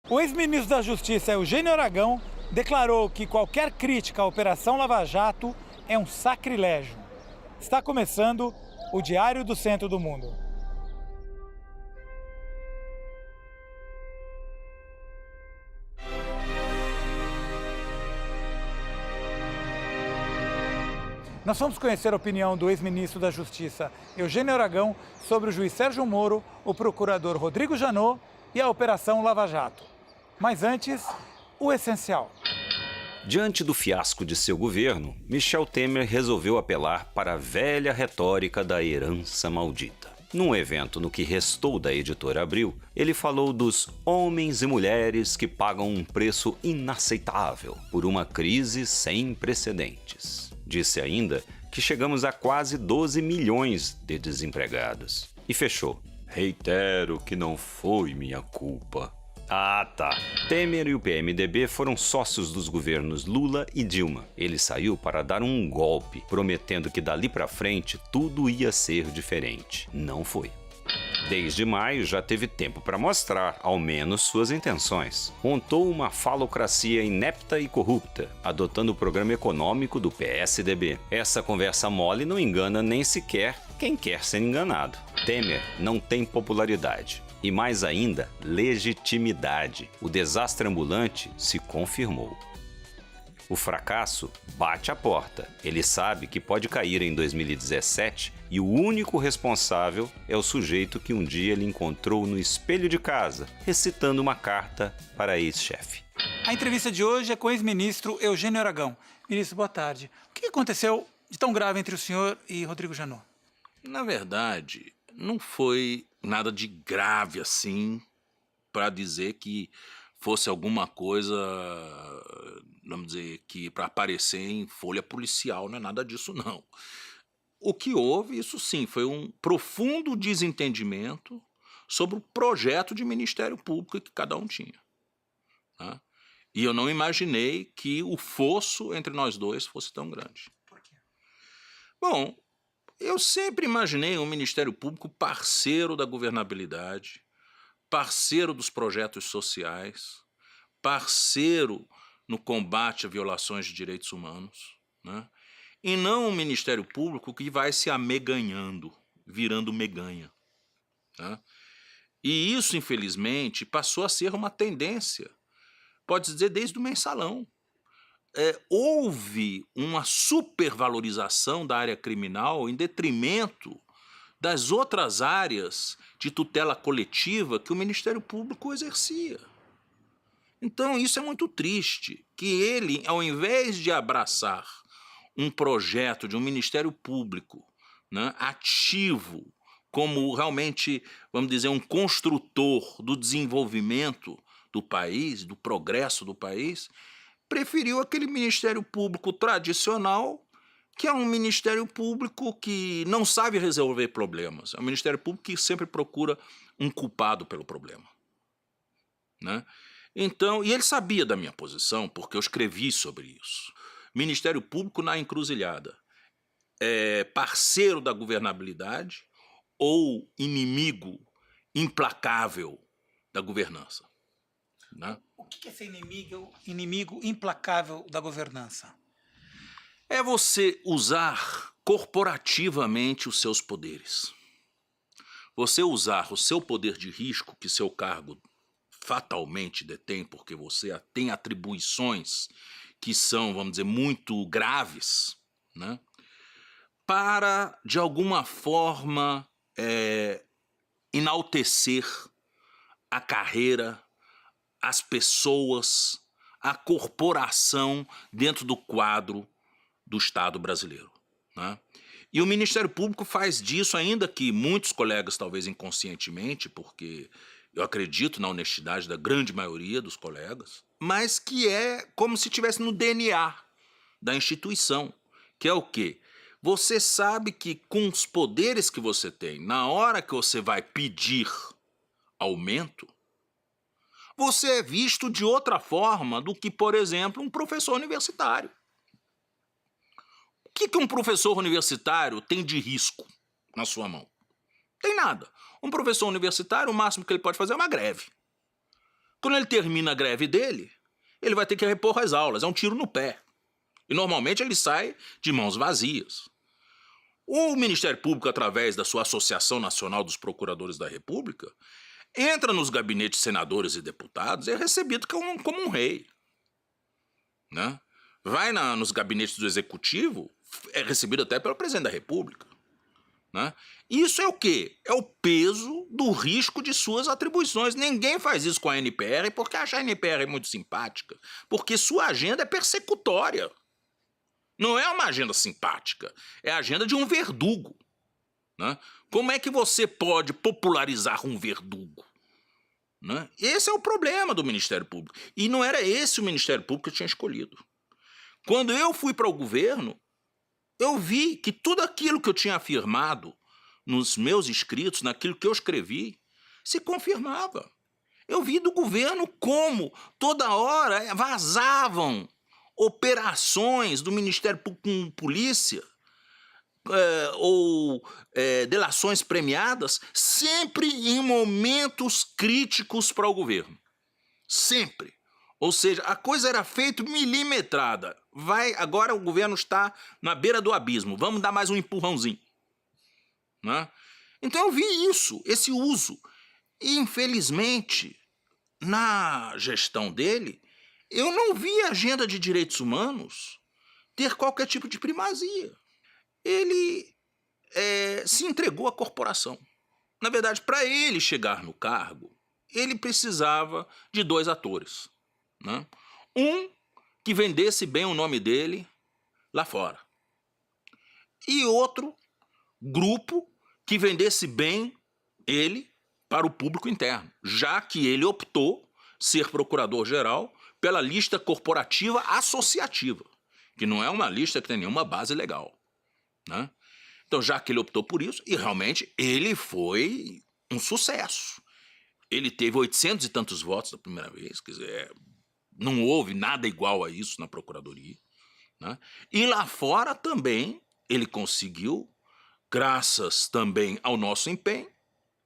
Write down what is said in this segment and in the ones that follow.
O ex-ministro da Justiça, Eugênio Aragão, declarou que qualquer crítica à Operação Lava Jato é um sacrilégio. Está começando o Diário do Centro do Mundo. Nós vamos conhecer a opinião do ex-ministro da Justiça, Eugênio Aragão, sobre o juiz Sérgio Moro, o procurador Rodrigo Janot e a Operação Lava Jato. Mas antes, o essencial. Diante do fiasco de seu governo, Michel Temer resolveu apelar para a velha retórica da herança maldita. Num evento no que restou da editora Abril, ele falou dos homens e mulheres que pagam um preço inaceitável por uma crise sem precedentes. Disse ainda que chegamos a quase 12 milhões de desempregados. E fechou: reitero que não foi minha culpa. Ah, tá. Temer e o PMDB foram sócios dos governos Lula e Dilma. Ele saiu para dar um golpe, prometendo que dali para frente tudo ia ser diferente. Não foi. Desde maio já teve tempo para mostrar, ao menos, suas intenções. Montou uma falocracia inepta e corrupta, adotando o programa econômico do PSDB. Essa conversa mole não engana nem sequer quem quer ser enganado. Temer não tem popularidade. E mais ainda, legitimidade. O desastre ambulante se confirmou. O fracasso bate à porta. Ele sabe que pode cair em 2017 e o único responsável é o sujeito que um dia ele encontrou no espelho de casa, recitando uma carta para a ex-chefe. A entrevista de hoje é com o ex-ministro Eugênio Aragão. Ministro, boa tarde. O que aconteceu de tão grave entre o senhor e Rodrigo Janot? Na verdade, não foi nada de grave assim para dizer que fosse alguma coisa, vamos dizer, que para aparecer em folha policial, não é nada disso não. O que houve, isso sim, foi um profundo desentendimento sobre o projeto de Ministério Público que cada um tinha. Né? E eu não imaginei que o fosso entre nós dois fosse tão grande. Por quê? Bom, eu sempre imaginei um Ministério Público parceiro da governabilidade, parceiro dos projetos sociais, parceiro no combate a violações de direitos humanos, né? E não um Ministério Público que vai se ameganhando, virando meganha. Né? E isso, infelizmente, passou a ser uma tendência, pode-se dizer, desde o mensalão. Houve uma supervalorização da área criminal em detrimento das outras áreas de tutela coletiva que o Ministério Público exercia. Então isso é muito triste, que ele, ao invés de abraçar um projeto de um Ministério Público, né, ativo, como realmente, vamos dizer, um construtor do desenvolvimento do país, do progresso do país, preferiu aquele Ministério Público tradicional, que é um Ministério Público que não sabe resolver problemas. É um Ministério Público que sempre procura um culpado pelo problema. Né? Então, e ele sabia da minha posição, porque eu escrevi sobre isso. Ministério Público na encruzilhada. É parceiro da governabilidade ou inimigo implacável da governança? Né? O que é ser inimigo implacável da governança? É você usar corporativamente os seus poderes. Você usar o seu poder de risco, que seu cargo fatalmente detém, porque você tem atribuições que são, vamos dizer, muito graves, né? Para, de alguma forma, enaltecer a carreira, as pessoas, a corporação dentro do quadro do Estado brasileiro. Né? E o Ministério Público faz disso, ainda que muitos colegas, talvez inconscientemente, porque eu acredito na honestidade da grande maioria dos colegas, mas que é como se estivesse no DNA da instituição, que é o quê? Você sabe que com os poderes que você tem, na hora que você vai pedir aumento, você é visto de outra forma do que, por exemplo, um professor universitário. O que um professor universitário tem de risco na sua mão? Tem nada. Um professor universitário, o máximo que ele pode fazer é uma greve. Quando ele termina a greve dele, ele vai ter que repor as aulas. É um tiro no pé. E normalmente ele sai de mãos vazias. O Ministério Público, através da sua Associação Nacional dos Procuradores da República, entra nos gabinetes de senadores e deputados e é recebido como um rei. Né? Vai nos gabinetes do Executivo, é recebido até pelo presidente da República. Né? Isso é o quê? É o peso do risco de suas atribuições. Ninguém faz isso com a NPR porque acha a NPR muito simpática, porque sua agenda é persecutória. Não é uma agenda simpática, é a agenda de um verdugo. Né? Como é que você pode popularizar um verdugo? Né? Esse é o problema do Ministério Público. E não era esse o Ministério Público que eu tinha escolhido. Quando eu fui para o governo, eu vi que tudo aquilo que eu tinha afirmado nos meus escritos, naquilo que eu escrevi, se confirmava. Eu vi do governo como toda hora vazavam operações do Ministério Público com polícia ou delações premiadas, sempre em momentos críticos para o governo. Sempre. Ou seja, a coisa era feita milimetrada. Agora o governo está na beira do abismo, vamos dar mais um empurrãozinho. Né? Então eu vi isso, esse uso. E, infelizmente, na gestão dele, eu não vi a agenda de direitos humanos ter qualquer tipo de primazia. Ele se entregou à corporação. Na verdade, para ele chegar no cargo, ele precisava de 2 atores. Né? Um que vendesse bem o nome dele lá fora. E outro grupo que vendesse bem ele para o público interno, já que ele optou ser procurador-geral pela lista corporativa associativa, que não é uma lista que tem nenhuma base legal. Né? Então, já que ele optou por isso, e realmente ele foi um sucesso. Ele teve 800 e tantos votos da primeira vez, quer dizer, não houve nada igual a isso na Procuradoria. Né? E lá fora também ele conseguiu, graças também ao nosso empenho,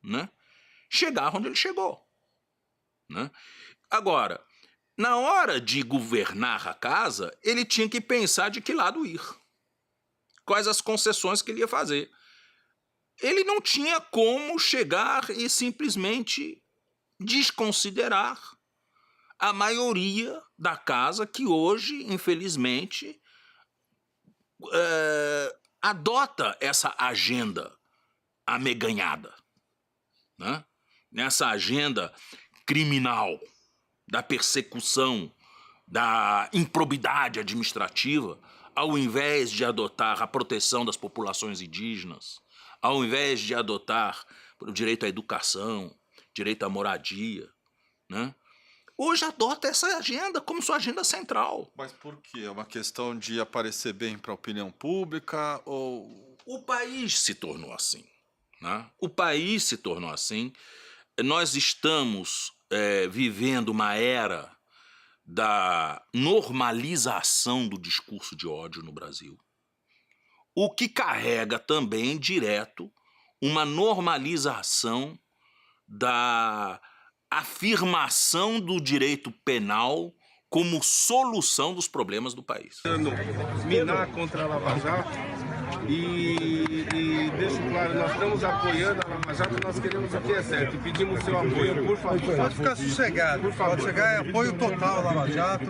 né, chegar onde ele chegou. Né? Agora, na hora de governar a casa, ele tinha que pensar de que lado ir. Quais as concessões que ele ia fazer. Ele não tinha como chegar e simplesmente desconsiderar a maioria da casa que hoje, infelizmente, adota essa agenda ameganhada. Né? Nessa agenda criminal, da persecução, da improbidade administrativa, ao invés de adotar a proteção das populações indígenas, ao invés de adotar o direito à educação, direito à moradia, né? Hoje adota essa agenda como sua agenda central. Mas por quê? É uma questão de aparecer bem para a opinião pública ou... O país se tornou assim. Né? O país se tornou assim. Nós estamos vivendo uma era da normalização do discurso de ódio no Brasil, o que carrega também direto uma normalização da afirmação do direito penal como solução dos problemas do país. Minar contra a Lava Jato e deixo claro, nós estamos apoiando a Lava Jato, nós queremos o que é certo e pedimos seu apoio, por favor. Pode ficar sossegado, por favor. Pode chegar, é apoio total à Lava Jato.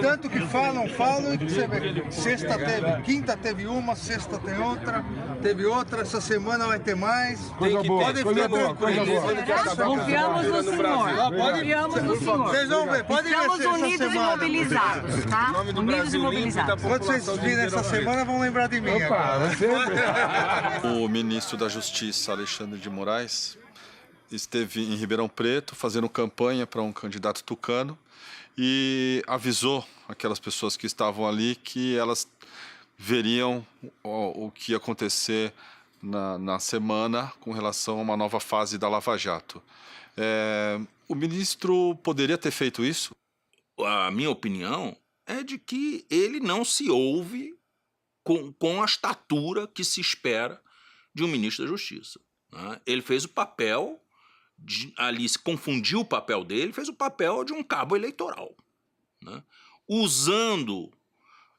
Tanto que falam e que você vê. Sexta teve, quinta teve uma, sexta tem outra, teve outra, essa semana vai ter mais. Podem ficar tranquilos. Confiamos no senhor. Confiamos no senhor. Vocês vão ver, podem ver Estamos essa unidos e semana. mobilizados, tá? Unidos e mobilizados. Quando vocês virem essa semana, vão lembrar de mim. O ministro da Justiça, Alexandre de Moraes, esteve em Ribeirão Preto fazendo campanha para um candidato tucano e avisou aquelas pessoas que estavam ali que elas veriam o que ia acontecer na semana com relação a uma nova fase da Lava Jato. O ministro poderia ter feito isso? A minha opinião é de que ele não se ouve com a estatura que se espera de um ministro da Justiça. Né? Ele fez o papel ali se confundiu o papel dele, fez o papel de um cabo eleitoral, né? Usando,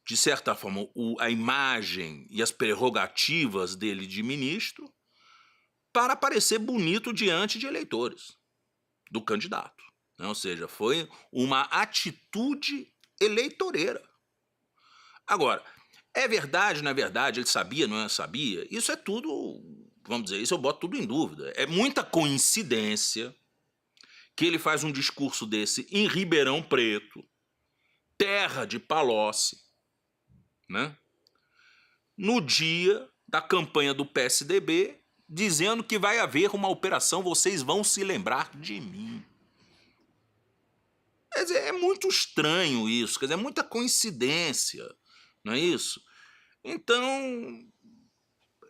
de certa forma, a imagem e as prerrogativas dele de ministro para parecer bonito diante de eleitores do candidato, né? Ou seja, foi uma atitude eleitoreira. Agora, é verdade, não é verdade, ele sabia, não sabia, isso é tudo, vamos dizer, isso eu boto tudo em dúvida. É muita coincidência que ele faz um discurso desse em Ribeirão Preto, terra de Palocci, né? No dia da campanha do PSDB, dizendo que vai haver uma operação, vocês vão se lembrar de mim. Quer dizer, é muito estranho isso, quer dizer, é muita coincidência, não é isso? Então,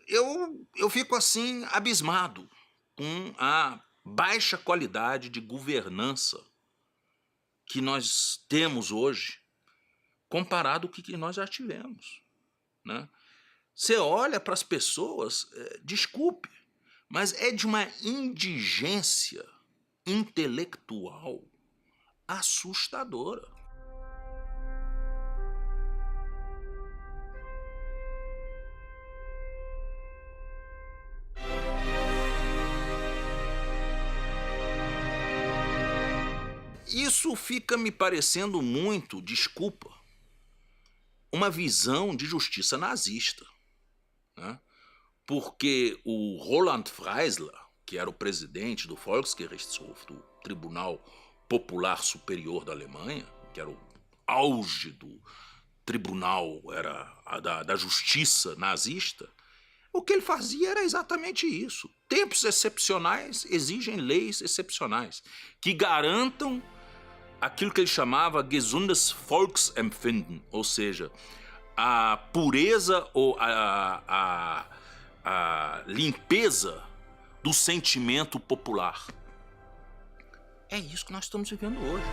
eu fico assim abismado com a baixa qualidade de governança que nós temos hoje, comparado com o que nós já tivemos, né? Você olha para as pessoas, desculpe, mas é de uma indigência intelectual assustadora. Isso fica me parecendo muito, desculpa, uma visão de justiça nazista, né? Porque o Roland Freisler, que era o presidente do Volksgerichtshof, do Tribunal Popular Superior da Alemanha, que era o auge do tribunal, da justiça nazista, o que ele fazia era exatamente isso. Tempos excepcionais exigem leis excepcionais, que garantam aquilo que ele chamava gesundes Volksempfinden, ou seja, a pureza ou a limpeza do sentimento popular. É isso que nós estamos vivendo hoje.